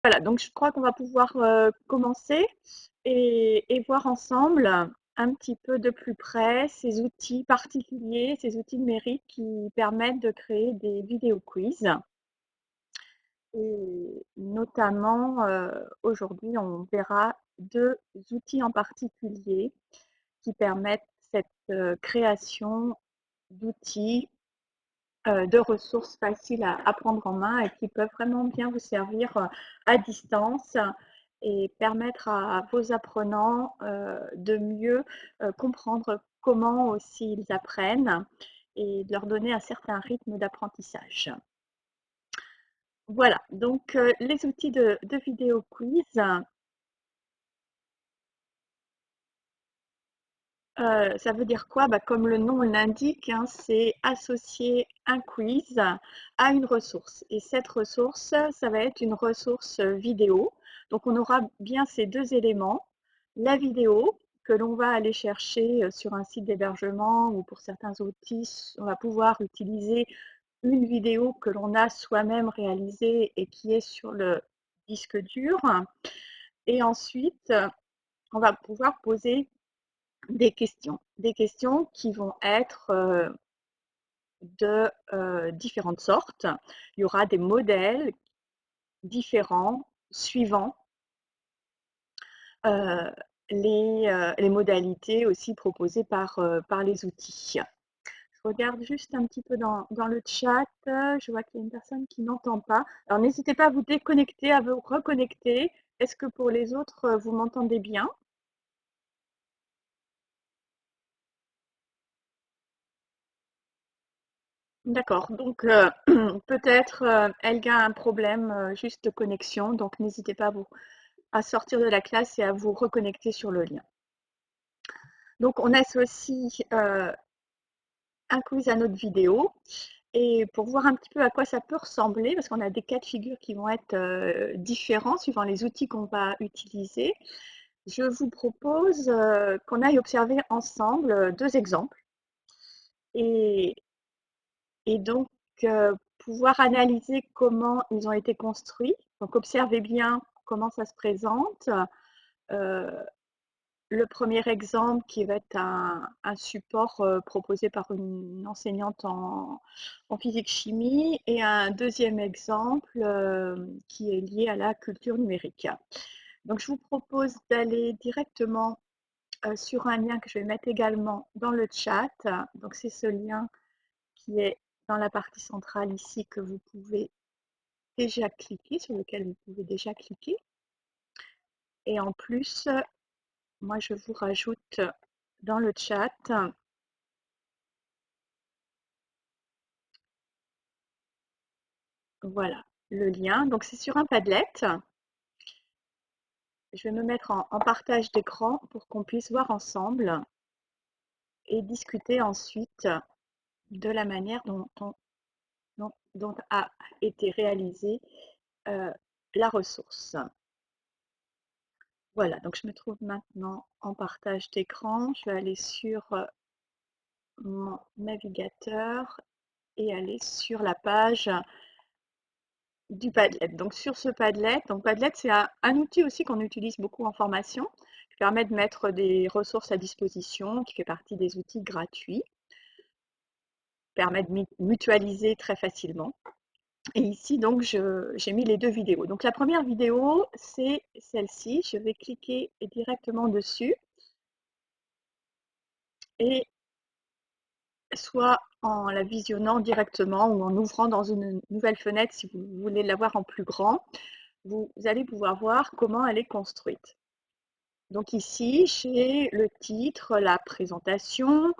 Voilà, donc je crois qu'on va pouvoir commencer et voir ensemble un petit peu de plus près ces outils particuliers, ces outils numériques qui permettent de créer des vidéos quiz. Et notamment, aujourd'hui, on verra deux outils en particulier qui permettent cette création d'outils, de ressources faciles à prendre en main et qui peuvent vraiment bien vous servir à distance et permettre à vos apprenants de mieux comprendre comment aussi ils apprennent et de leur donner un certain rythme d'apprentissage. Voilà, donc les outils de vidéo quiz, ça veut dire quoi? Bah, comme le nom l'indique, hein, c'est associer un quiz à une ressource. Et cette ressource, ça va être une ressource vidéo. Donc on aura bien ces deux éléments, la vidéo que l'on va aller chercher sur un site d'hébergement ou pour certains outils, on va pouvoir utiliser une vidéo que l'on a soi-même réalisée et qui est sur le disque dur. Et ensuite, on va pouvoir poser des questions qui vont être de différentes sortes. Il y aura des modèles différents suivant euh, les modalités aussi proposées par les outils. Je regarde juste un petit peu dans le chat. Je vois qu'il y a une personne qui n'entend pas. Alors n'hésitez pas à vous déconnecter, à vous reconnecter. Est-ce que pour les autres, vous m'entendez bien? D'accord, donc peut-être Elga a un problème juste de connexion, donc n'hésitez pas à sortir de la classe et à vous reconnecter sur le lien. Donc on associe un quiz à notre vidéo et pour voir un petit peu à quoi ça peut ressembler, parce qu'on a des cas de figure qui vont être différents suivant les outils qu'on va utiliser, je vous propose qu'on aille observer ensemble deux exemples et, et donc pouvoir analyser comment ils ont été construits. Donc observez bien comment ça se présente. Euh, le premier exemple qui va être un support proposé par une enseignante en physique-chimie et un deuxième exemple qui est lié à la culture numérique. Donc je vous propose d'aller directement sur un lien que je vais mettre également dans le chat. Donc c'est ce lien qui est dans la partie centrale ici que vous pouvez déjà cliquer, sur lequel vous pouvez déjà cliquer. Et en plus, moi je vous rajoute dans le chat, voilà, le lien. Donc c'est sur un Padlet. Je vais me mettre en partage d'écran pour qu'on puisse voir ensemble et discuter ensuite de la manière dont a été réalisée la ressource. Voilà, donc je me trouve maintenant en partage d'écran. Je vais aller sur mon navigateur et aller sur la page du Padlet. Donc sur ce Padlet, donc Padlet c'est un outil aussi qu'on utilise beaucoup en formation, qui permet de mettre des ressources à disposition, qui fait partie des outils gratuits, permet de mutualiser très facilement. Et ici donc j'ai mis les deux vidéos. Donc la première vidéo c'est celle-ci, je vais cliquer directement dessus et soit en la visionnant directement ou en ouvrant dans une nouvelle fenêtre si vous voulez la voir en plus grand, vous allez pouvoir voir comment elle est construite. Donc ici, j'ai le titre, la présentation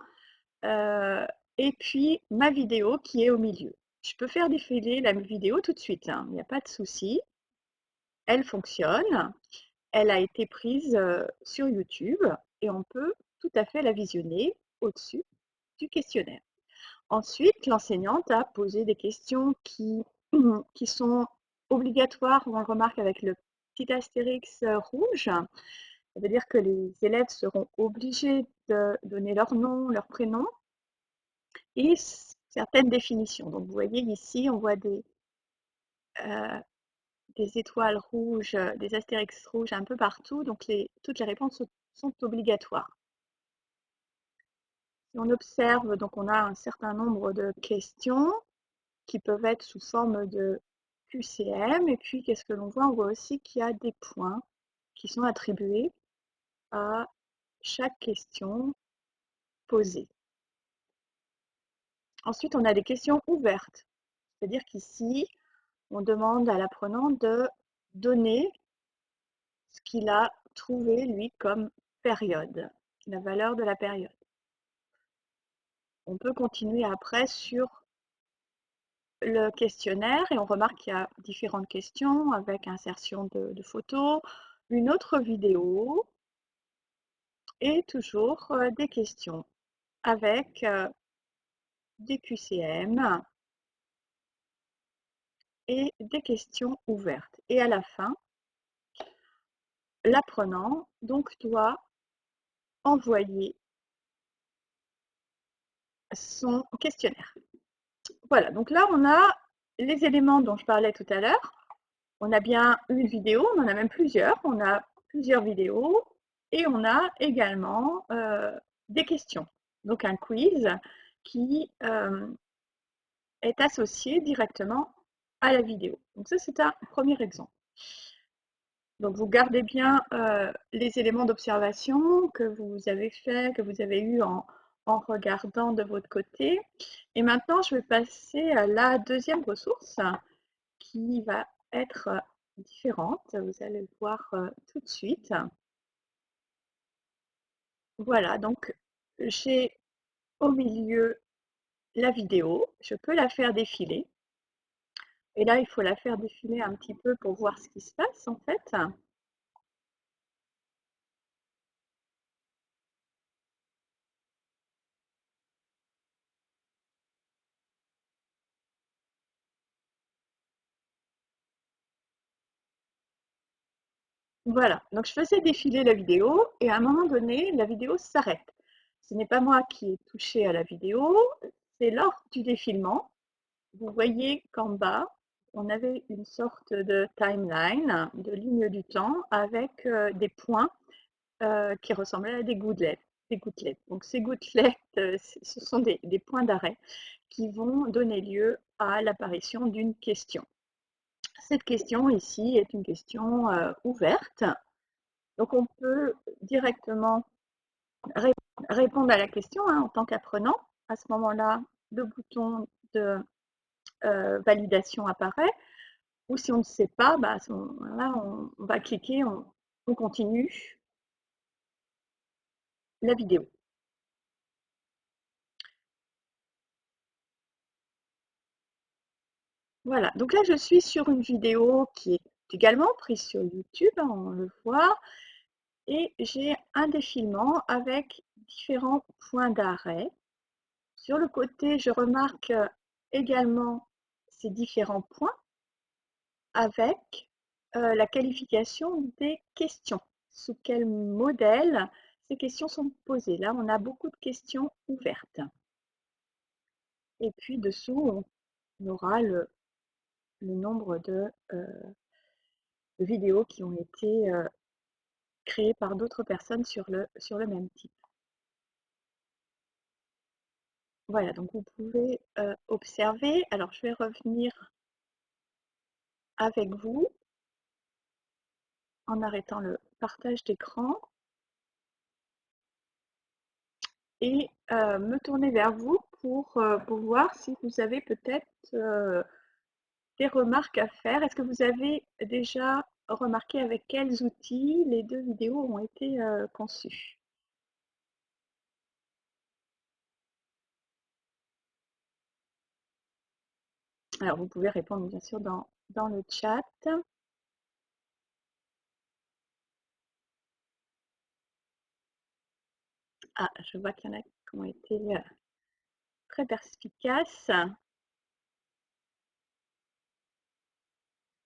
et puis ma vidéo qui est au milieu. Je peux faire défiler la vidéo tout de suite, hein, il n'y a pas de souci. Elle fonctionne, elle a été prise sur YouTube et on peut tout à fait la visionner au-dessus du questionnaire. Ensuite, l'enseignante a posé des questions qui sont obligatoires, on le remarque avec le petit astérix rouge. Ça veut dire que les élèves seront obligés de donner leur nom, leur prénom et certaines définitions. Donc vous voyez ici, on voit euh, des étoiles rouges, des astérix rouges un peu partout, donc toutes les réponses sont obligatoires. Si on observe, donc on a un certain nombre de questions qui peuvent être sous forme de QCM, et puis qu'est-ce que l'on voit? On voit aussi qu'il y a des points qui sont attribués à chaque question posée. Ensuite, on a des questions ouvertes, c'est-à-dire qu'ici, on demande à l'apprenant de donner ce qu'il a trouvé, lui, comme période, la valeur de la période. On peut continuer après sur le questionnaire et on remarque qu'il y a différentes questions avec insertion de photos, une autre vidéo et toujours des questions avec des QCM et des questions ouvertes. Et à la fin, l'apprenant donc doit envoyer son questionnaire. Voilà, donc là on a les éléments dont je parlais tout à l'heure. On a bien une vidéo, on en a même plusieurs. On a plusieurs vidéos et on a également des questions. Donc un quiz qui est associé directement à la vidéo. Donc ça, c'est un premier exemple. Donc vous gardez bien les éléments d'observation que vous avez fait, que vous avez eu en regardant de votre côté. Et maintenant, je vais passer à la deuxième ressource qui va être différente. Vous allez le voir tout de suite. Voilà, donc j'ai au milieu la vidéo. Je peux la faire défiler. Et là, il faut la faire défiler un petit peu pour voir ce qui se passe en fait. Voilà, donc je faisais défiler la vidéo et à un moment donné, la vidéo s'arrête. Ce n'est pas moi qui ai touché à la vidéo, c'est lors du défilement. Vous voyez qu'en bas, on avait une sorte de timeline, de ligne du temps avec des points qui ressemblaient à des gouttelettes. Des gouttelettes. Donc ces gouttelettes, ce sont des points d'arrêt qui vont donner lieu à l'apparition d'une question. Cette question ici est une question ouverte. Donc on peut directement répondre à la question en tant qu'apprenant. À ce moment-là, le bouton de validation apparaît. Ou si on ne sait pas, à ce moment-là, on va cliquer, on continue la vidéo. Voilà, donc là je suis sur une vidéo qui est également prise sur YouTube, on le voit, et j'ai un défilement avec différents points d'arrêt. Sur le côté, je remarque également ces différents points avec la qualification des questions. Sous quel modèle ces questions sont posées? Là, on a beaucoup de questions ouvertes. Et puis dessous, on aura le nombre de vidéos qui ont été créées par d'autres personnes sur le même type. Voilà, donc vous pouvez observer. Alors, je vais revenir avec vous en arrêtant le partage d'écran et me tourner vers vous pour voir si vous avez peut-être des remarques à faire. Est-ce que vous avez déjà remarqué avec quels outils les deux vidéos ont été conçues? Alors, vous pouvez répondre bien sûr dans le chat. Ah, je vois qu'il y en a qui ont été très perspicaces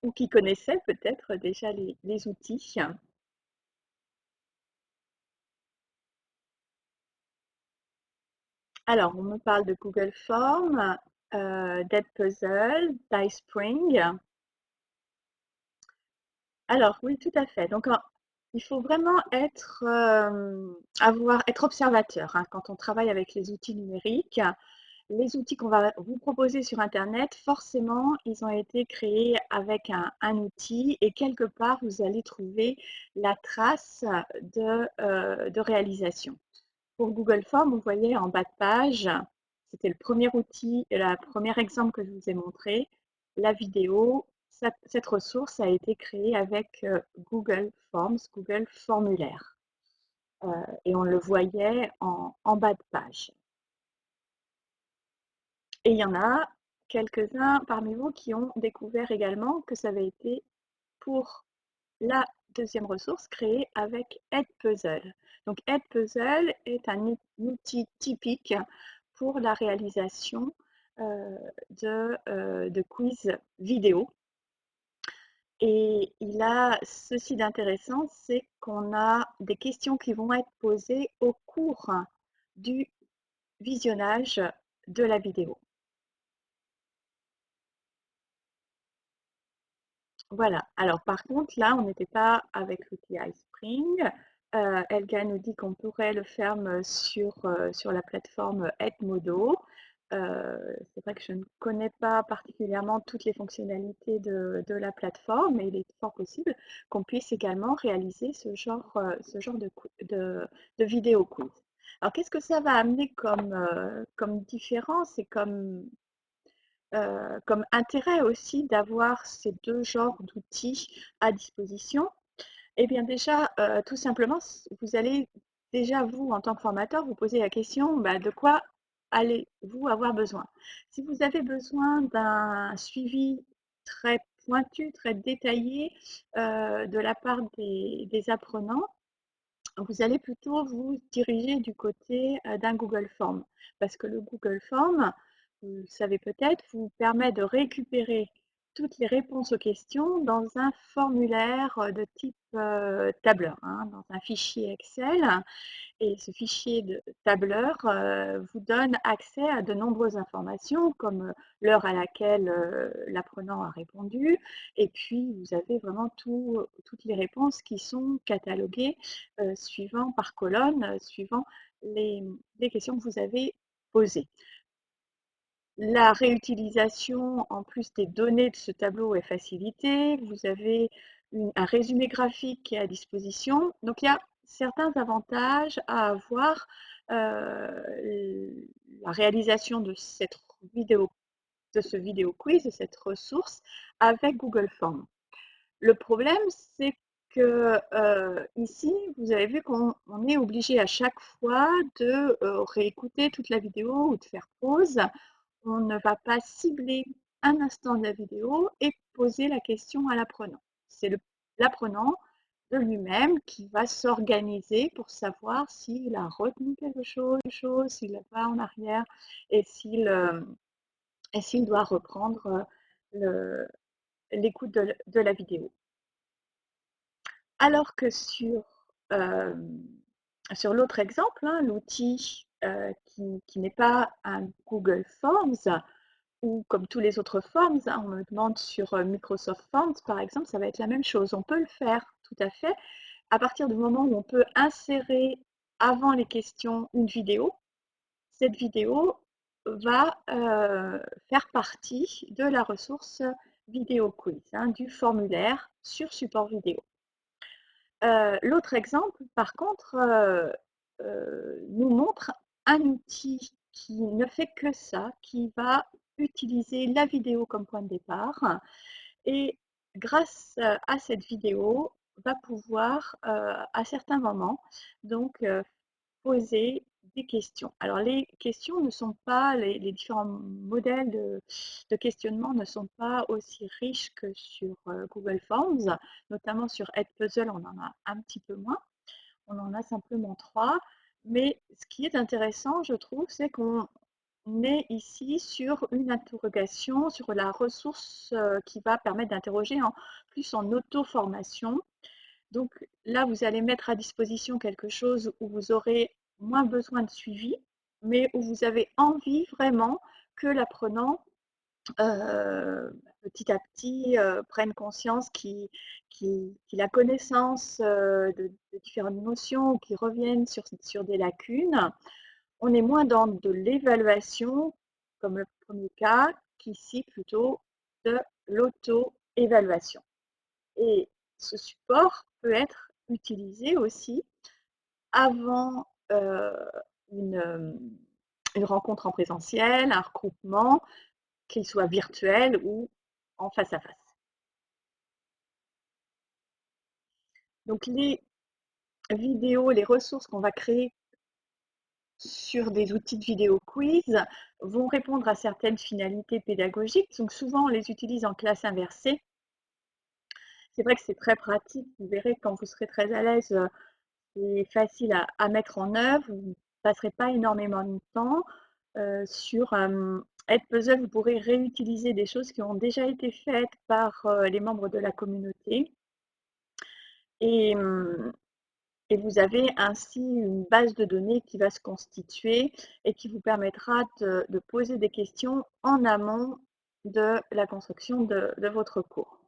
ou qui connaissaient peut-être déjà les outils. Alors, on me parle de Google Forms, d'Edpuzzle, d'iSpring. Alors oui, tout à fait. Donc, il faut vraiment être observateur, hein, quand on travaille avec les outils numériques. Les outils qu'on va vous proposer sur Internet, forcément, ils ont été créés avec un outil et quelque part, vous allez trouver la trace de réalisation. Pour Google Forms, vous voyez en bas de page, c'était le premier outil, le premier exemple que je vous ai montré, la vidéo. Cette ressource a été créée avec Google Forms, Google Formulaire. Et on le voyait en bas de page. Et il y en a quelques-uns parmi vous qui ont découvert également que ça avait été pour la deuxième ressource créée avec Edpuzzle. Donc Edpuzzle est un outil typique pour la réalisation de quiz vidéo. Et il a ceci d'intéressant, c'est qu'on a des questions qui vont être posées au cours du visionnage de la vidéo. Voilà. Alors par contre, là, on n'était pas avec l'outil iSpring. Elga nous dit qu'on pourrait le faire sur la plateforme Edmodo. C'est vrai que je ne connais pas particulièrement toutes les fonctionnalités de la plateforme, mais il est fort possible qu'on puisse également réaliser ce genre de vidéo quiz. Alors qu'est-ce que ça va amener comme différence et comme intérêt aussi d'avoir ces deux genres d'outils à disposition? Eh bien déjà, tout simplement, vous allez déjà, vous, en tant que formateur, vous poser la question, bah, de quoi allez-vous avoir besoin? Si vous avez besoin d'un suivi très pointu, très détaillé de la part des apprenants, vous allez plutôt vous diriger du côté d'un Google Form. Parce que le Google Form, vous le savez peut-être, vous permet de récupérer toutes les réponses aux questions dans un formulaire de type tableur, hein, dans un fichier Excel. Et ce fichier de tableur vous donne accès à de nombreuses informations, comme l'heure à laquelle l'apprenant a répondu. Et puis, vous avez vraiment toutes les réponses qui sont cataloguées suivant par colonne, suivant les questions que vous avez posées. La réutilisation, en plus des données de ce tableau, est facilitée. Vous avez un résumé graphique qui est à disposition. Donc, il y a certains avantages à avoir la réalisation de cette vidéo, de ce vidéo quiz, de cette ressource avec Google Forms. Le problème, c'est que ici, vous avez vu qu'on est obligé à chaque fois de réécouter toute la vidéo ou de faire pause. On ne va pas cibler un instant de la vidéo et poser la question à l'apprenant. C'est l'apprenant de lui-même qui va s'organiser pour savoir s'il a retenu quelque chose, s'il va en arrière et s'il doit reprendre l'écoute de la vidéo. Alors que euh, sur l'autre exemple, hein, l'outil qui n'est pas un Google Forms, ou comme tous les autres Forms, hein, on me demande sur Microsoft Forms, par exemple, ça va être la même chose. On peut le faire tout à fait à partir du moment où on peut insérer avant les questions une vidéo. Cette vidéo va faire partie de la ressource vidéo quiz, hein, du formulaire sur support vidéo. L'autre exemple, par contre, nous montre un outil qui ne fait que ça, qui va utiliser la vidéo comme point de départ et grâce à cette vidéo, va pouvoir, à certains moments, donc poser des questions. Alors les questions ne sont pas, les différents modèles de questionnement ne sont pas aussi riches que sur Google Forms, notamment sur Edpuzzle, on en a un petit peu moins, on en a simplement 3. Mais ce qui est intéressant, je trouve, c'est qu'on est ici sur une interrogation, sur la ressource qui va permettre d'interroger plus en auto-formation. Donc là, vous allez mettre à disposition quelque chose où vous aurez moins besoin de suivi, mais où vous avez envie vraiment que l'apprenant petit à petit, prennent conscience qu'il a connaissance, de différentes notions ou qu'ils reviennent sur des lacunes. On est moins dans de l'évaluation, comme le premier cas, qu'ici plutôt de l'auto-évaluation. Et ce support peut être utilisé aussi avant une, une rencontre en présentiel, un regroupement, qu'il soit virtuel ou en face à face. Donc les vidéos, les ressources qu'on va créer sur des outils de vidéo quiz vont répondre à certaines finalités pédagogiques. Donc souvent, on les utilise en classe inversée. C'est vrai que c'est très pratique. Vous verrez quand vous serez très à l'aise, c'est facile à mettre en œuvre. Vous ne passerez pas énormément de temps. Sur Edpuzzle, vous pourrez réutiliser des choses qui ont déjà été faites par les membres de la communauté. Et, et vous avez ainsi une base de données qui va se constituer et qui vous permettra de poser des questions en amont de la construction de votre cours.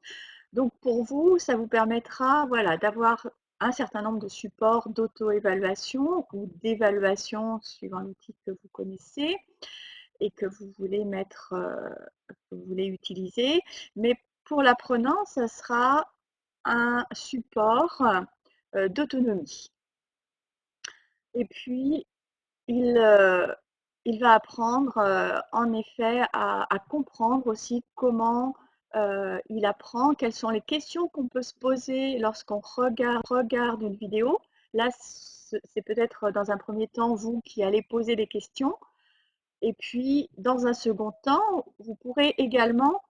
Donc pour vous, ça vous permettra voilà, d'avoir un certain nombre de supports d'auto-évaluation ou d'évaluation suivant l'outil que vous connaissez et que vous voulez mettre, que vous voulez utiliser. Mais pour l'apprenant, ça sera un support d'autonomie. Et puis, il, euh, il va apprendre en effet à comprendre aussi comment il apprend, quelles sont les questions qu'on peut se poser lorsqu'on regarde une vidéo. Là, c'est peut-être dans un premier temps vous qui allez poser des questions. Et puis, dans un second temps, vous pourrez également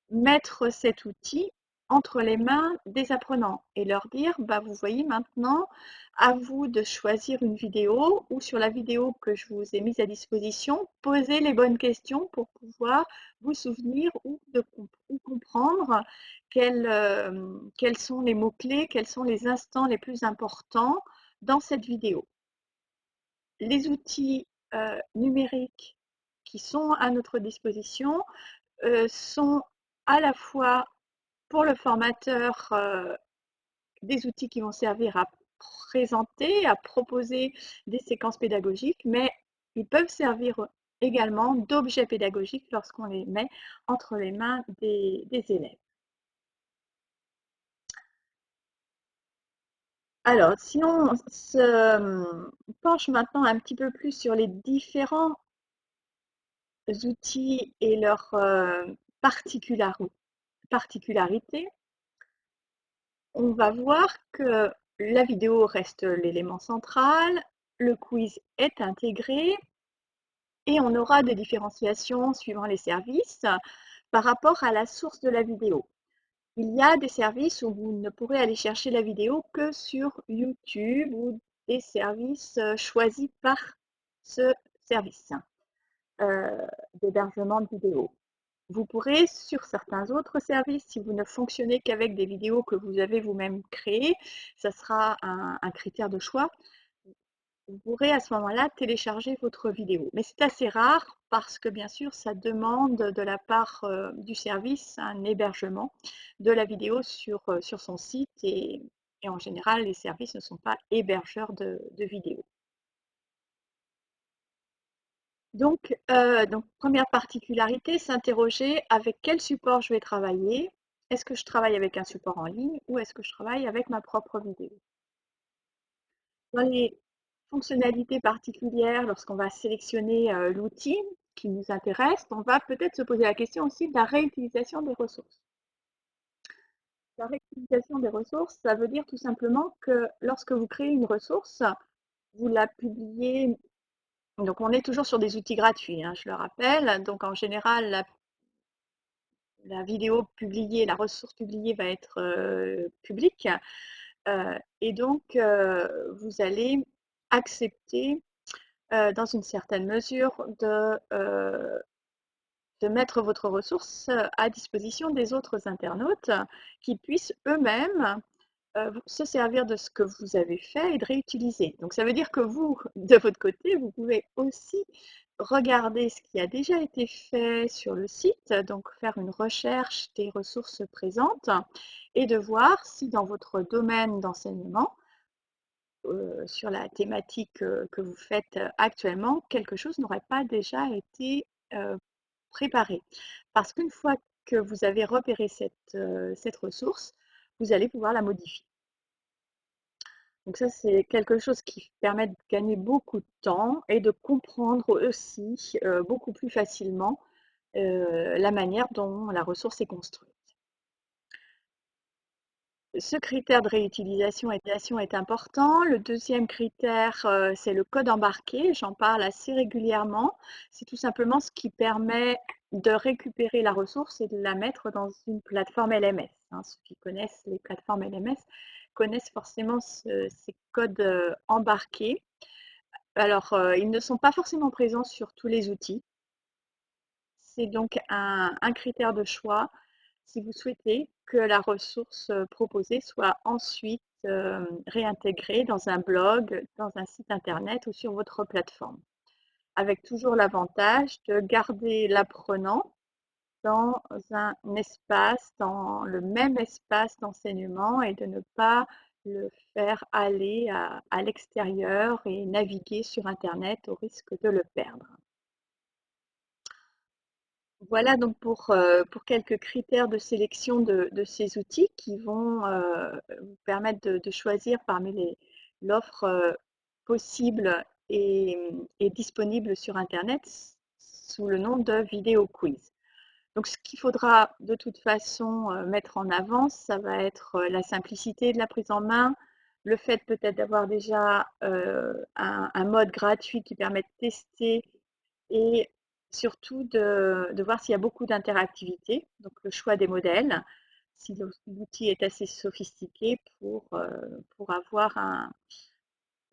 mettre cet outil entre les mains des apprenants et leur dire, bah, vous voyez maintenant, à vous de choisir une vidéo ou sur la vidéo que je vous ai mise à disposition, posez les bonnes questions pour pouvoir vous souvenir ou comprendre quels sont les mots-clés, quels sont les instants les plus importants dans cette vidéo. Les outils numériques qui sont à notre disposition sont à la fois pour le formateur des outils qui vont servir à présenter, à proposer des séquences pédagogiques, mais ils peuvent servir également d'objets pédagogiques lorsqu'on les met entre les mains des élèves. Alors, si on se penche maintenant un petit peu plus sur les différents outils et leurs particularités, on va voir que la vidéo reste l'élément central, le quiz est intégré et on aura des différenciations suivant les services par rapport à la source de la vidéo. Il y a des services où vous ne pourrez aller chercher la vidéo que sur YouTube ou des services choisis par ce service d'hébergement de vidéos. Vous pourrez, sur certains autres services, si vous ne fonctionnez qu'avec des vidéos que vous avez vous-même créées, ça sera un critère de choix. Vous pourrez à ce moment-là télécharger votre vidéo. Mais c'est assez rare parce que bien sûr, ça demande de la part du service un hébergement de la vidéo sur son site et en général, les services ne sont pas hébergeurs de vidéos. Donc, première particularité, s'interroger avec quel support je vais travailler. Est-ce que je travaille avec un support en ligne ou est-ce que je travaille avec ma propre vidéo? Dans les fonctionnalités particulières, lorsqu'on va sélectionner l'outil qui nous intéresse, on va peut-être se poser la question aussi de la réutilisation des ressources. La réutilisation des ressources, ça veut dire tout simplement que lorsque vous créez une ressource, vous la publiez. Donc, on est toujours sur des outils gratuits, hein, je le rappelle. Donc, en général, la vidéo publiée, la ressource publiée va être publique. Et donc, vous allez accepter, dans une certaine mesure, de mettre votre ressource à disposition des autres internautes qui puissent eux-mêmes se servir de ce que vous avez fait et de réutiliser. Donc, ça veut dire que vous, de votre côté, vous pouvez aussi regarder ce qui a déjà été fait sur le site, donc faire une recherche des ressources présentes et de voir si dans votre domaine d'enseignement, sur la thématique que vous faites actuellement, quelque chose n'aurait pas déjà été préparé. Parce qu'une fois que vous avez repéré cette ressource, vous allez pouvoir la modifier. Donc ça, c'est quelque chose qui permet de gagner beaucoup de temps et de comprendre aussi beaucoup plus facilement la manière dont la ressource est construite. Ce critère de réutilisation et d'utilisation est important. Le deuxième critère, c'est le code embarqué. J'en parle assez régulièrement. C'est tout simplement ce qui permet de récupérer la ressource et de la mettre dans une plateforme LMS. Ceux qui connaissent les plateformes LMS connaissent forcément ces codes embarqués. Alors, ils ne sont pas forcément présents sur tous les outils. C'est donc un critère de choix si vous souhaitez que la ressource proposée soit ensuite réintégrée dans un blog, dans un site internet ou sur votre plateforme, avec toujours l'avantage de garder l'apprenant dans un espace, dans le même espace d'enseignement et de ne pas le faire aller à l'extérieur et naviguer sur Internet au risque de le perdre. Voilà donc pour quelques critères de sélection de ces outils qui vont vous permettre de choisir parmi l'offre possible et disponible sur Internet sous le nom de vidéo quiz. Donc ce qu'il faudra de toute façon mettre en avant, ça va être la simplicité de la prise en main, le fait peut-être d'avoir déjà un mode gratuit qui permet de tester et surtout de voir s'il y a beaucoup d'interactivité, donc le choix des modèles, si l'outil est assez sophistiqué pour avoir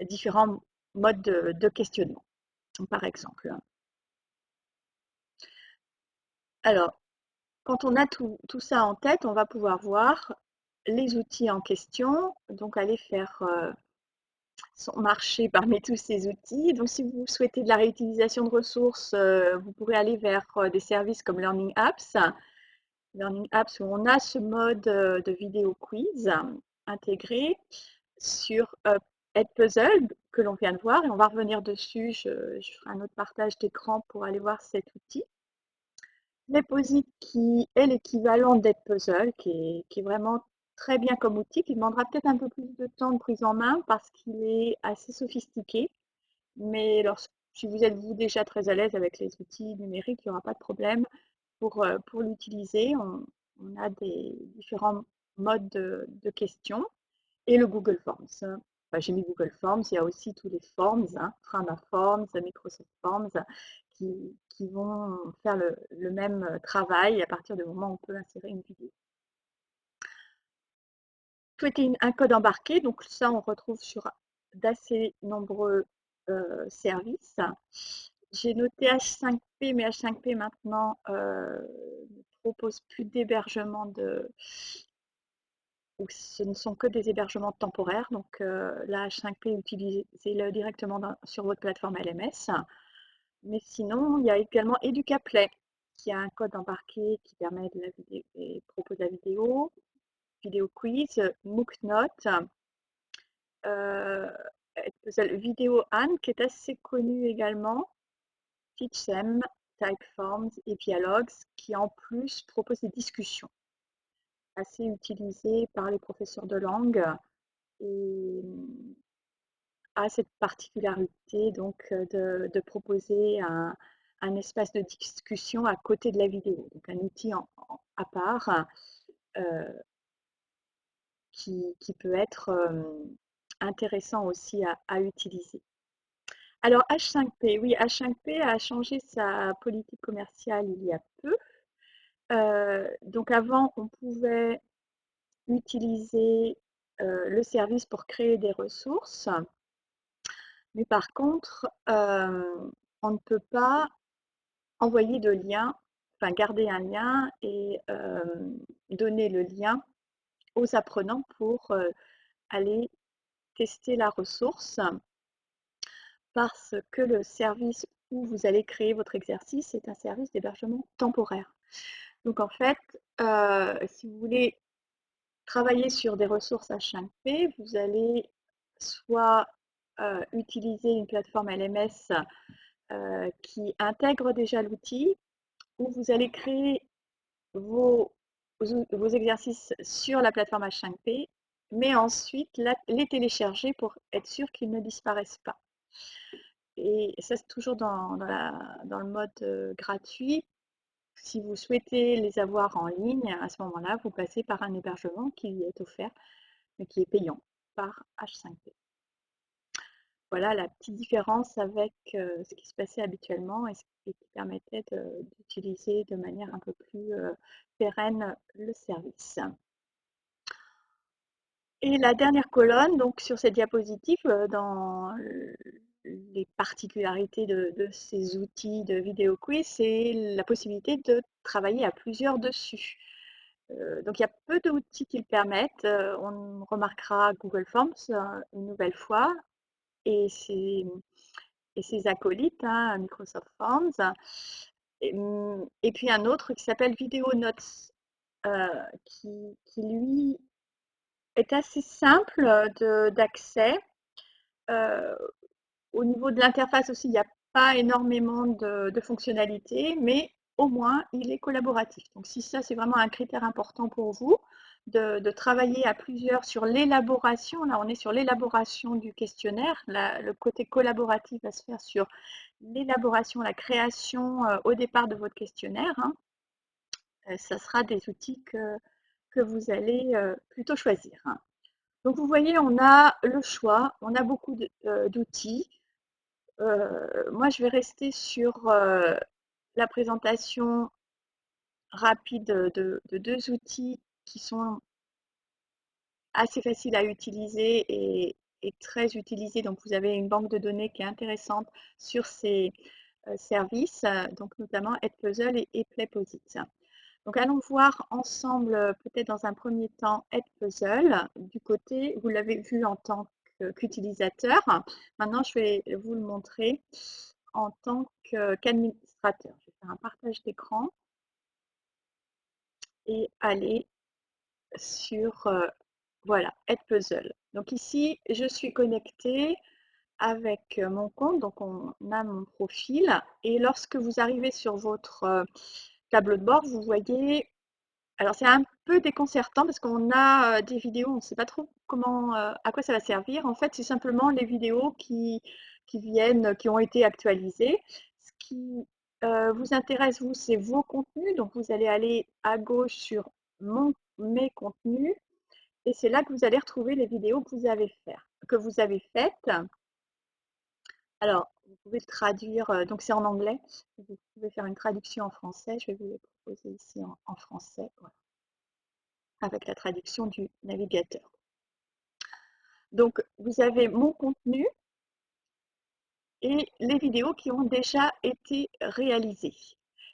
différents modes de questionnement, par exemple. Alors, quand on a tout ça en tête, on va pouvoir voir les outils en question, donc aller faire son marché parmi tous ces outils. Donc, si vous souhaitez de la réutilisation de ressources, vous pourrez aller vers des services comme Learning Apps. Learning Apps où on a ce mode de vidéo quiz intégré sur Edpuzzle que l'on vient de voir et on va revenir dessus. Je ferai un autre partage d'écran pour aller voir cet outil. Leposit qui est l'équivalent d'Edpuzzle, qui est vraiment très bien comme outil, qui demandera peut-être un peu plus de temps de prise en main parce qu'il est assez sophistiqué. Mais si vous êtes vous déjà très à l'aise avec les outils numériques, il n'y aura pas de problème pour l'utiliser. On a des différents modes de questions et le Google Forms. Enfin, j'ai mis Google Forms, il y a aussi tous les Forms, Frama Forms, Microsoft Forms, qui vont faire le même travail à partir du moment où on peut insérer une vidéo. Souhaiter un code embarqué, donc ça on retrouve sur d'assez nombreux services. J'ai noté H5P, mais H5P maintenant ne propose plus d'hébergement ou ce ne sont que des hébergements temporaires. Donc la H5P, utilisez-le directement sur votre plateforme LMS. Mais sinon, il y a également Educaplay qui a un code embarqué qui permet de la vidéo et propose la vidéo quiz, MOOCnote, Vidéo Anne qui est assez connue également, Teachsem, Typeforms et Dialogues qui en plus proposent des discussions assez utilisées par les professeurs de langue et a cette particularité donc de proposer un espace de discussion à côté de la vidéo, donc un outil à part euh, qui peut être intéressant aussi à utiliser. Alors H5P, oui, H5P a changé sa politique commerciale il y a peu. Donc avant, on pouvait utiliser le service pour créer des ressources, mais par contre, on ne peut pas envoyer de lien, enfin garder un lien et donner le lien aux apprenants pour aller tester la ressource parce que le service où vous allez créer votre exercice. C'est un service d'hébergement temporaire. Donc en fait, si vous voulez travailler sur des ressources H5P, vous allez soit utiliser une plateforme LMS qui intègre déjà l'outil, ou vous allez créer vos, vos exercices sur la plateforme H5P, mais ensuite les télécharger pour être sûr qu'ils ne disparaissent pas. Et ça, c'est toujours dans le mode gratuit. Si vous souhaitez les avoir en ligne, à ce moment-là, vous passez par un hébergement qui est offert, mais qui est payant par H5P. Voilà la petite différence avec ce qui se passait habituellement et ce qui permettait d'utiliser de manière un peu plus pérenne le service. Et la dernière colonne, donc sur cette diapositive, dans les particularités de ces outils de vidéo quiz, c'est la possibilité de travailler à plusieurs dessus. Donc il y a peu d'outils qui le permettent. On remarquera Google Forms une nouvelle fois et ses acolytes, hein, Microsoft Forms. Et puis un autre qui s'appelle Video Notes, qui lui est assez simple d'accès. Euh, Au niveau de l'interface aussi, il n'y a pas énormément de fonctionnalités, mais au moins il est collaboratif. Donc si ça c'est vraiment un critère important pour vous, de travailler à plusieurs sur l'élaboration, là on est sur l'élaboration du questionnaire, le côté collaboratif va se faire sur l'élaboration, la création au départ de votre questionnaire, hein. Ça sera des outils que vous allez plutôt choisir, hein. Donc vous voyez, on a le choix, on a beaucoup d'outils. Moi, je vais rester sur la présentation rapide de deux outils qui sont assez faciles à utiliser et très utilisés. Donc, vous avez une banque de données qui est intéressante sur ces services, donc notamment Edpuzzle et Playposit. Donc, allons voir ensemble, peut-être dans un premier temps, Edpuzzle. Du côté, vous l'avez vu en tant qu'utilisateur. Maintenant, je vais vous le montrer en tant qu'administrateur. Je vais faire un partage d'écran et aller sur voilà, Edpuzzle. Donc ici, je suis connectée avec mon compte, donc on a mon profil. Et lorsque vous arrivez sur votre tableau de bord, vous voyez. Alors c'est un peu déconcertant parce qu'on a des vidéos, on ne sait pas trop comment, à quoi ça va servir. En fait, c'est simplement les vidéos qui viennent, qui ont été actualisées. Ce qui vous intéresse, vous, c'est vos contenus. Donc vous allez aller à gauche sur mes contenus et c'est là que vous allez retrouver les vidéos que vous avez faites. Alors, vous pouvez le traduire, donc c'est en anglais. Vous pouvez faire une traduction en français. Je vais vous les proposer ici en français. Voilà, avec la traduction du navigateur. Donc, vous avez mon contenu et les vidéos qui ont déjà été réalisées.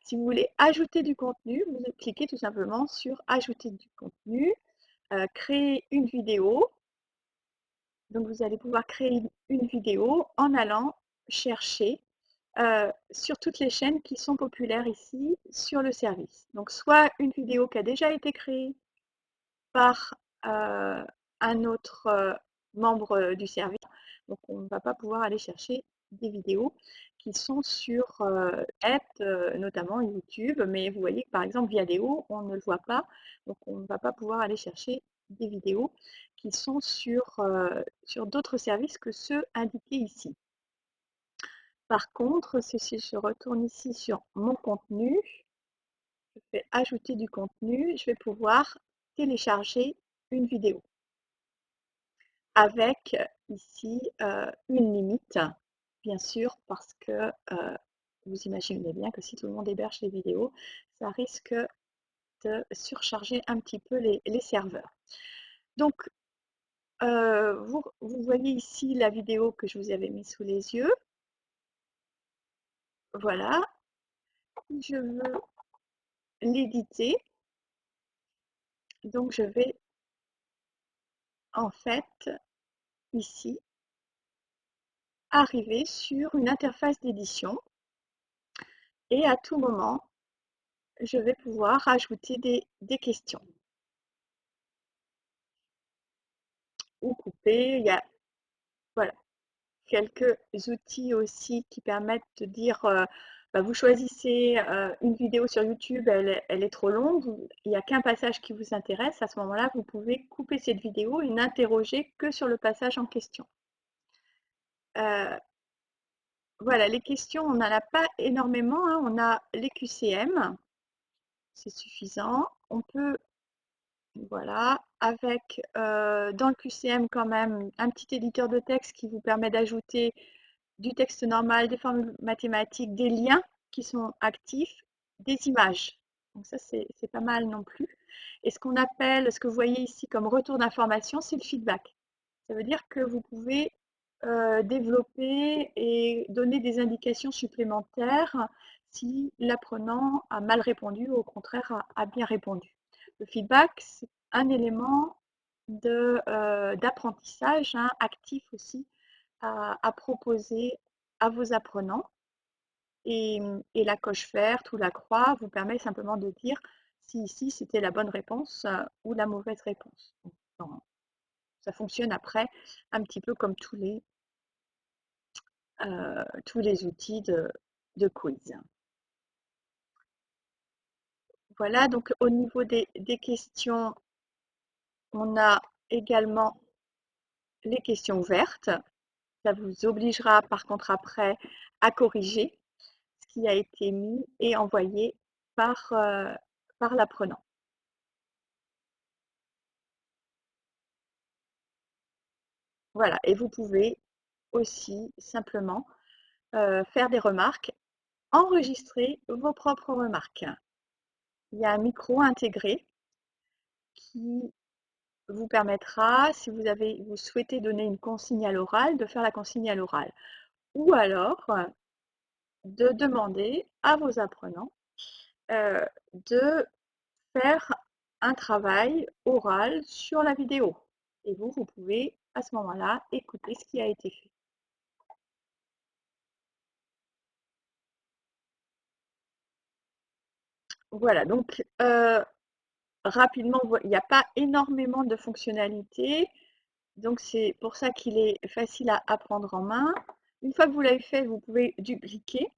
Si vous voulez ajouter du contenu, vous cliquez tout simplement sur Ajouter du contenu, créer une vidéo. Donc, vous allez pouvoir créer une vidéo en allant chercher sur toutes les chaînes qui sont populaires ici sur le service. Donc, soit une vidéo qui a déjà été créée par un autre membre du service. Donc, on ne va pas pouvoir aller chercher des vidéos qui sont sur notamment YouTube. Mais vous voyez que par exemple, Viadeo, on ne le voit pas. Donc, on ne va pas pouvoir aller chercher des vidéos qui sont sur d'autres services que ceux indiqués ici. Par contre, si je retourne ici sur mon contenu, je fais ajouter du contenu, je vais pouvoir télécharger une vidéo avec ici une limite, bien sûr, parce que vous imaginez bien que si tout le monde héberge les vidéos, ça risque de surcharger un petit peu les serveurs. Donc, vous voyez ici la vidéo que je vous avais mise sous les yeux. Voilà. Si je veux l'éditer, donc je vais en fait ici arriver sur une interface d'édition. et à tout moment, je vais pouvoir ajouter des questions ou couper. Il y a voilà, quelques outils aussi qui permettent de dire, bah, vous choisissez une vidéo sur YouTube, elle est trop longue, il n'y a qu'un passage qui vous intéresse. À ce moment-là, vous pouvez couper cette vidéo et n'interroger que sur le passage en question. Voilà, les questions, on n'en a pas énormément, hein. On a les QCM, c'est suffisant. On peut, voilà, avec dans le QCM quand même un petit éditeur de texte qui vous permet d'ajouter du texte normal, des formules mathématiques, des liens qui sont actifs, des images. Donc ça, c'est pas mal non plus. Et ce qu'on appelle, ce que vous voyez ici comme retour d'information, c'est le feedback. Ça veut dire que vous pouvez développer et donner des indications supplémentaires si l'apprenant a mal répondu ou au contraire a bien répondu. Le feedback, c'est un élément d'apprentissage actif aussi à proposer à vos apprenants. Et la coche verte ou la croix vous permet simplement de dire si ici c'était la bonne réponse ou la mauvaise réponse. Donc, ça fonctionne après un petit peu comme tous les outils de quiz. Voilà, donc au niveau des questions, on a également les questions ouvertes. Ça vous obligera par contre après à corriger ce qui a été mis et envoyé par l'apprenant. Voilà, et vous pouvez aussi simplement faire des remarques, enregistrer vos propres remarques. Il y a un micro intégré qui vous permettra, si vous souhaitez donner une consigne à l'oral, de faire la consigne à l'oral. Ou alors de demander à vos apprenants de faire un travail oral sur la vidéo. Et vous pouvez à ce moment-là écouter ce qui a été fait. Voilà, donc rapidement, il n'y a pas énormément de fonctionnalités. Donc c'est pour ça qu'il est facile à prendre en main. Une fois que vous l'avez fait, vous pouvez dupliquer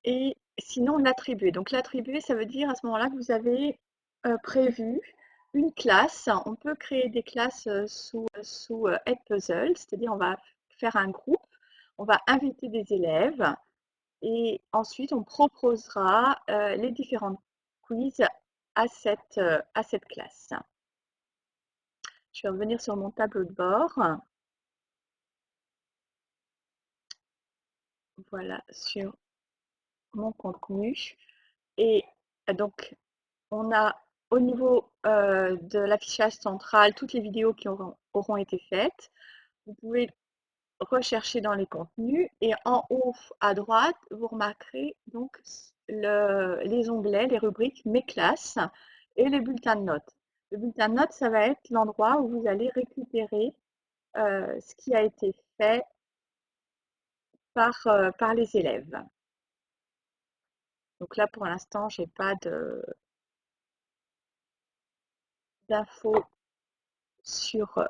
et sinon l'attribuer. Donc l'attribuer, ça veut dire à ce moment-là que vous avez prévu une classe. On peut créer des classes sous Edpuzzle, c'est-à-dire on va faire un groupe, on va inviter des élèves et ensuite on proposera les différents quiz à cette classe. Je vais revenir sur mon tableau de bord. Voilà, sur mon contenu. Et donc, on a au niveau de l'affichage central toutes les vidéos qui auront été faites. Vous pouvez rechercher dans les contenus et en haut à droite, vous remarquerez donc les onglets, les rubriques Mes classes et les bulletins de notes. Le bulletin de notes, ça va être l'endroit où vous allez récupérer ce qui a été fait par les élèves. Donc là, pour l'instant, j'ai pas d'infos sur,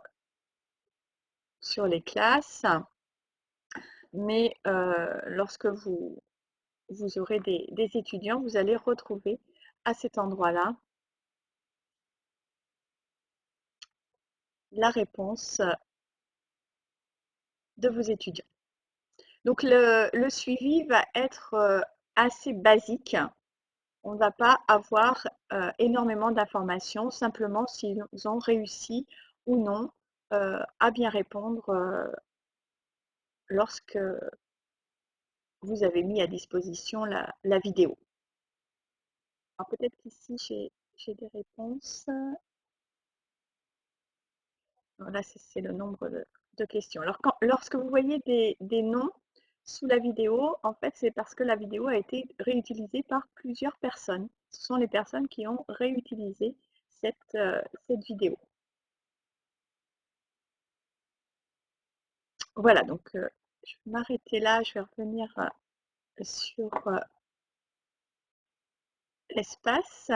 sur les classes, mais lorsque vous aurez des étudiants, vous allez retrouver à cet endroit-là la réponse de vos étudiants. Donc le suivi va être assez basique. On ne va pas avoir énormément d'informations, simplement s'ils ont réussi ou non à bien répondre lorsque vous avez mis à disposition la vidéo. Alors peut-être qu'ici j'ai des réponses. Là, c'est le nombre de questions. Alors lorsque vous voyez des noms sous la vidéo, en fait, c'est parce que la vidéo a été réutilisée par plusieurs personnes. Ce sont les personnes qui ont réutilisé cette vidéo. Voilà, donc je vais m'arrêter là, je vais revenir sur l'espace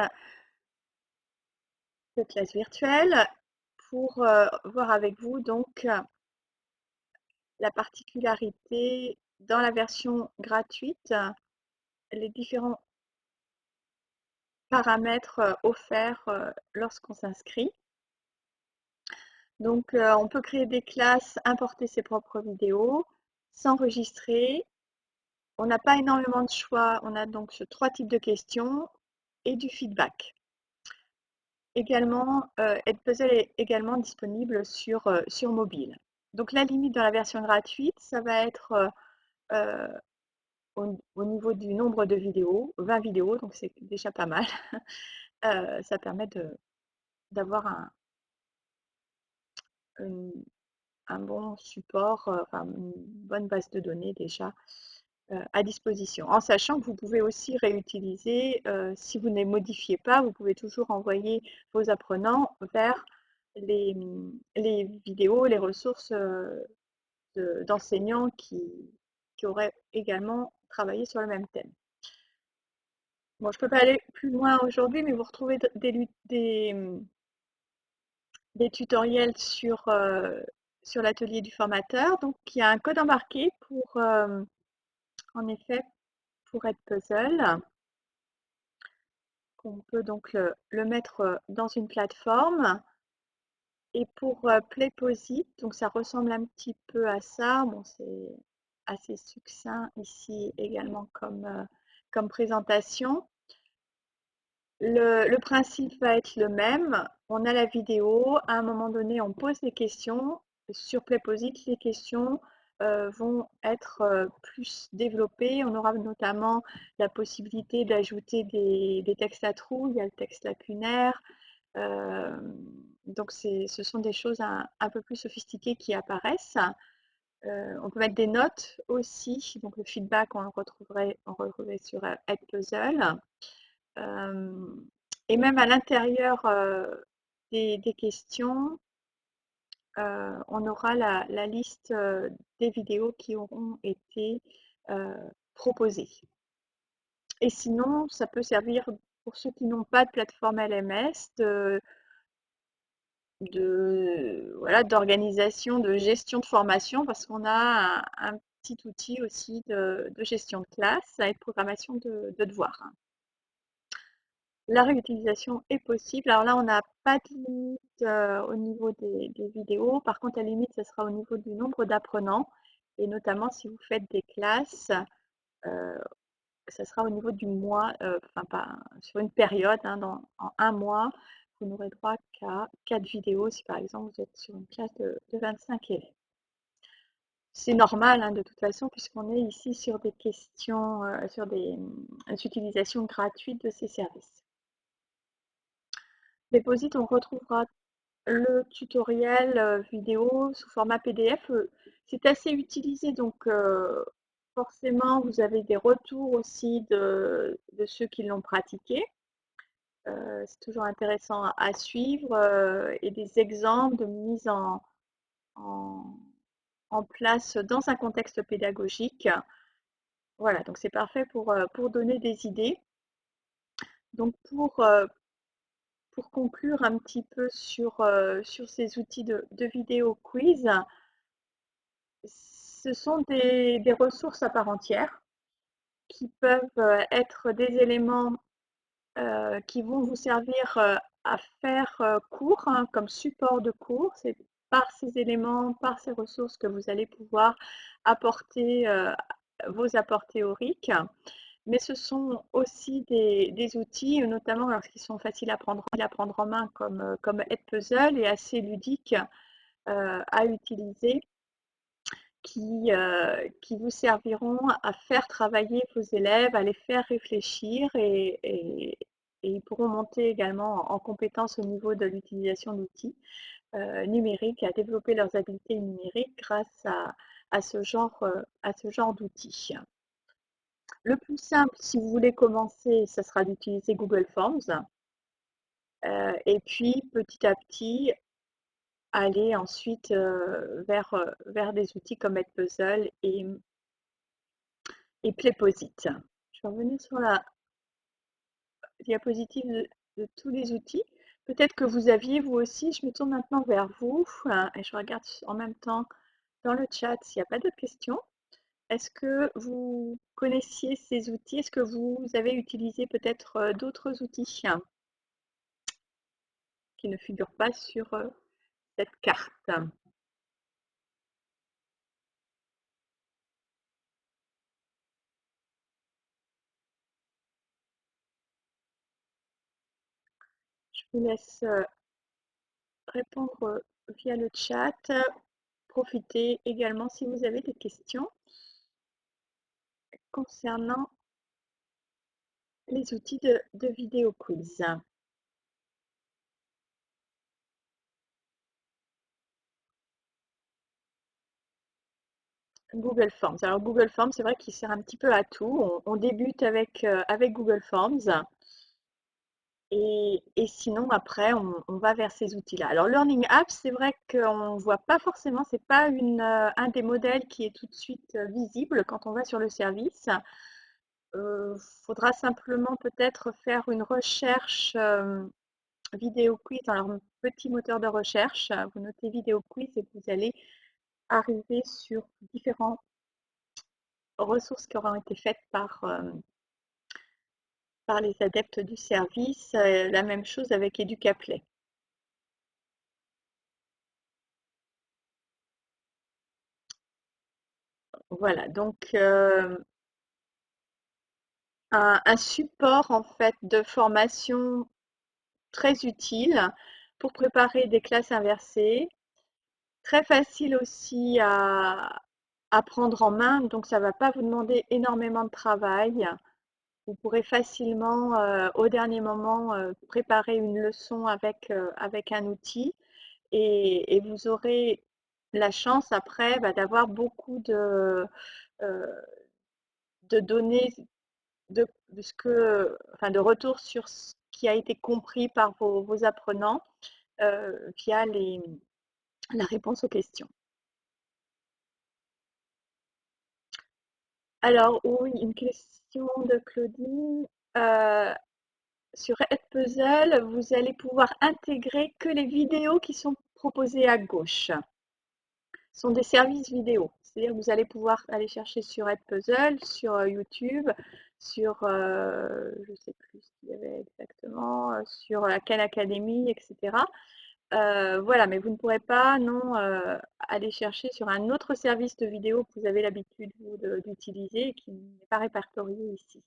de classe virtuelle pour voir avec vous donc la particularité dans la version gratuite, les différents paramètres offerts lorsqu'on s'inscrit. Donc, on peut créer des classes, importer ses propres vidéos, s'enregistrer. On n'a pas énormément de choix. On a donc trois types de questions et du feedback. Également, Edpuzzle est également disponible sur mobile. Donc, la limite dans la version gratuite, ça va être au niveau du nombre de vidéos, 20 vidéos, donc c'est déjà pas mal. Ça permet d'avoir un bon support, enfin une bonne base de données déjà à disposition. En sachant que vous pouvez aussi réutiliser, si vous ne les modifiez pas, vous pouvez toujours envoyer vos apprenants vers les, les vidéos, les ressources d'enseignants qui auraient également travaillé sur le même thème. Bon, je ne peux pas aller plus loin aujourd'hui, mais vous retrouvez des tutoriels sur l'atelier du formateur. Donc, il y a un code embarqué en effet, pour Edpuzzle, qu'on peut donc le mettre dans une plateforme. Et pour Playposit, donc ça ressemble un petit peu à ça. Bon, c'est assez succinct ici également comme présentation. Le principe va être le même. On a la vidéo. À un moment donné, on pose des questions. Sur Playposit, les questions vont être plus développées. On aura notamment la possibilité d'ajouter des textes à trous. Il y a le texte lacunaire. Donc, ce sont des choses un peu plus sophistiquées qui apparaissent. On peut mettre des notes aussi. Donc, le feedback, on le retrouverait sur Edpuzzle. Et même à l'intérieur des questions, on aura la liste des vidéos qui auront été proposées. Et sinon, ça peut servir pour ceux qui n'ont pas de plateforme LMS voilà, d'organisation, de gestion de formation, parce qu'on a un petit outil aussi de gestion de classe et de programmation de devoirs. La réutilisation est possible. Alors là, on n'a pas de limite au niveau des vidéos. Par contre, la limite, ce sera au niveau du nombre d'apprenants. Et notamment, si vous faites des classes, ça sera au niveau du mois, enfin pas sur une période, hein, en un mois, vous n'aurez droit qu'à 4 vidéos si par exemple vous êtes sur une classe de 25 élèves. C'est normal hein, de toute façon puisqu'on est ici sur des questions, sur des utilisations gratuites de ces services. Deposit, on retrouvera le tutoriel vidéo sous format PDF. C'est assez utilisé, donc forcément, vous avez des retours aussi de ceux qui l'ont pratiqué. C'est toujours intéressant à suivre et des exemples de mise en, en place dans un contexte pédagogique. Voilà, donc c'est parfait pour donner des idées. Donc pour conclure un petit peu sur ces outils de vidéo quiz, ce sont des ressources à part entière qui peuvent être des éléments qui vont vous servir à faire cours, hein, comme support de cours. C'est par ces éléments, par ces ressources que vous allez pouvoir apporter vos apports théoriques. Mais ce sont aussi des outils, notamment lorsqu'ils sont faciles à prendre en main, comme Edpuzzle, et assez ludiques à utiliser, qui vous serviront à faire travailler vos élèves, à les faire réfléchir et ils pourront monter également en compétences au niveau de l'utilisation d'outils numériques, à développer leurs habiletés numériques grâce à ce genre d'outils. Le plus simple, si vous voulez commencer, ce sera d'utiliser Google Forms. Et puis, petit à petit, aller ensuite vers des outils comme Edpuzzle et Playposit. Je vais revenir sur la diapositive de tous les outils. Peut-être que vous aviez, vous aussi, je me tourne maintenant vers vous et je regarde en même temps dans le chat s'il n'y a pas d'autres questions. Est-ce que vous connaissiez ces outils? Est-ce que vous avez utilisé peut-être d'autres outils qui ne figurent pas sur cette carte? Je vous laisse répondre via le chat. Profitez également si vous avez des questions concernant les outils de vidéo quiz. Google Forms. Alors Google Forms, c'est vrai qu'il sert un petit peu à tout. On débute avec Google Forms et sinon après on va vers ces outils-là. Alors Learning Apps, c'est vrai qu'on ne voit pas forcément, c'est pas un des modèles qui est tout de suite visible quand on va sur le service. Faudra simplement peut-être faire une recherche vidéo quiz dans leur petit moteur de recherche. Vous notez vidéo quiz et vous allez arriver sur différentes ressources qui auront été faites par les adeptes du service. La même chose avec Educaplay. Voilà, donc un support en fait de formation très utile pour préparer des classes inversées, très facile aussi à prendre en main, donc ça ne va pas vous demander énormément de travail. Vous pourrez facilement, au dernier moment, préparer une leçon avec un outil et vous aurez la chance après d'avoir beaucoup euh, de données de ce enfin, de retour sur ce qui a été compris par vos apprenants via la réponse aux questions. Alors oui, une question de Claudine. Euh, Sur Edpuzzle, vous allez pouvoir intégrer que les vidéos qui sont proposées à gauche. Ce sont des services vidéo. C'est-à-dire que vous allez pouvoir aller chercher sur Edpuzzle, sur YouTube, sur, je ne sais plus ce qu'il y avait exactement, sur la Khan Academy, etc. Voilà, mais vous ne pourrez pas, non, aller chercher sur un autre service de vidéo que vous avez l'habitude d'utiliser et qui n'est pas répertorié ici.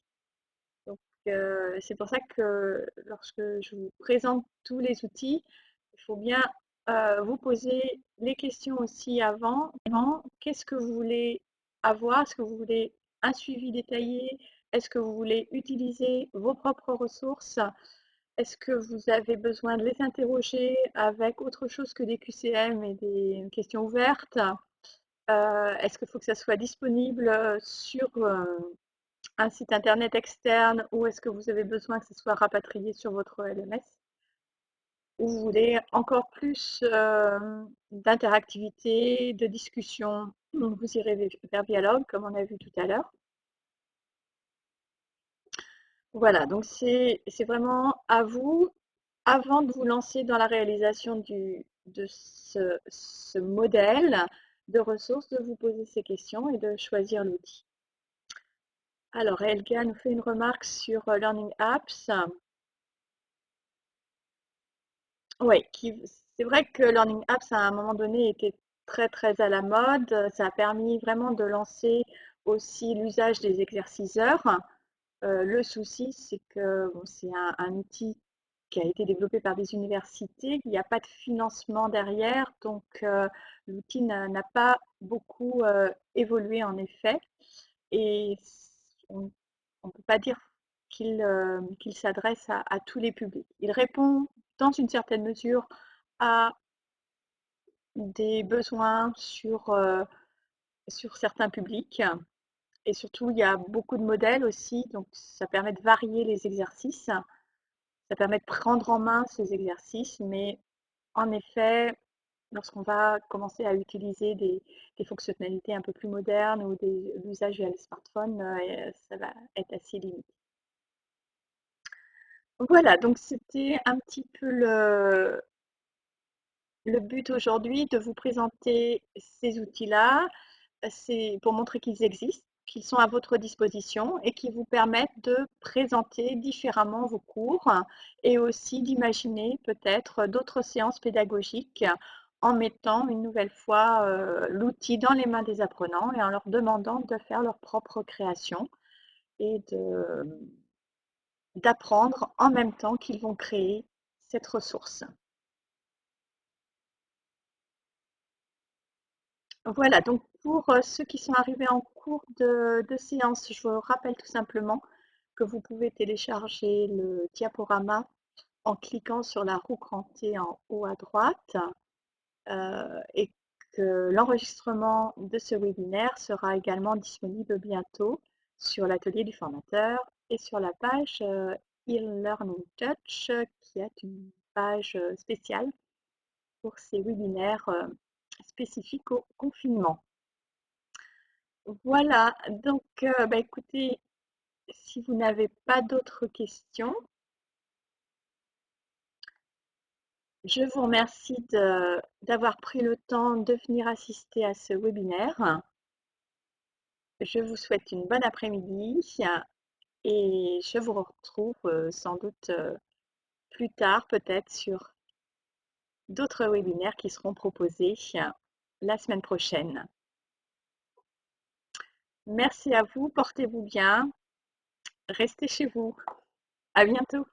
Donc, c'est pour ça que lorsque je vous présente tous les outils, il faut bien vous poser les questions aussi avant. Qu'est-ce que vous voulez avoir? Est-ce que vous voulez un suivi détaillé? Est-ce que vous voulez utiliser vos propres ressources? Est-ce que vous avez besoin de les interroger avec autre chose que des QCM et des questions ouvertes? Est-ce qu'il faut que ça soit disponible sur un site internet externe ou est-ce que vous avez besoin que ce soit rapatrié sur votre LMS? Ou vous voulez encore plus d'interactivité, de discussion? Donc vous irez vers Dialogue comme on a vu tout à l'heure. Voilà, donc c'est vraiment à vous, avant de vous lancer dans la réalisation de ce modèle de ressources, de vous poser ces questions et de choisir l'outil. Alors, Elga nous fait une remarque sur Learning Apps. Oui, c'est vrai que Learning Apps, à un moment donné, était très, très à la mode. Ça a permis vraiment de lancer aussi l'usage des exerciceurs. Le souci, c'est que bon, c'est un outil qui a été développé par des universités. Il n'y a pas de financement derrière, donc l'outil n'a pas beaucoup évolué en effet. Et on ne peut pas dire qu'il s'adresse à tous les publics. Il répond dans une certaine mesure à des besoins sur certains publics. Et surtout, il y a beaucoup de modèles aussi, donc ça permet de varier les exercices, ça permet de prendre en main ces exercices, mais en effet, lorsqu'on va commencer à utiliser des fonctionnalités un peu plus modernes ou l'usage via le smartphone, ça va être assez limité. Voilà, donc c'était un petit peu le but aujourd'hui de vous présenter ces outils-là. C'est pour montrer qu'ils existent, qu'ils sont à votre disposition et qui vous permettent de présenter différemment vos cours et aussi d'imaginer peut-être d'autres séances pédagogiques en mettant une nouvelle fois l'outil dans les mains des apprenants et en leur demandant de faire leur propre création et d'apprendre en même temps qu'ils vont créer cette ressource. Voilà, donc pour ceux qui sont arrivés en cours de séance, je vous rappelle tout simplement que vous pouvez télécharger le diaporama en cliquant sur la roue crantée en haut à droite et que l'enregistrement de ce webinaire sera également disponible bientôt sur l'atelier du formateur et sur la page e-learning touch qui est une page spéciale pour ces webinaires spécifiques au confinement. Voilà, donc bah, écoutez, si vous n'avez pas d'autres questions, je vous remercie d'avoir pris le temps de venir assister à ce webinaire. Je vous souhaite une bonne après-midi et je vous retrouve sans doute plus tard, peut-être sur d'autres webinaires qui seront proposés la semaine prochaine. Merci à vous, portez-vous bien, restez chez vous. À bientôt.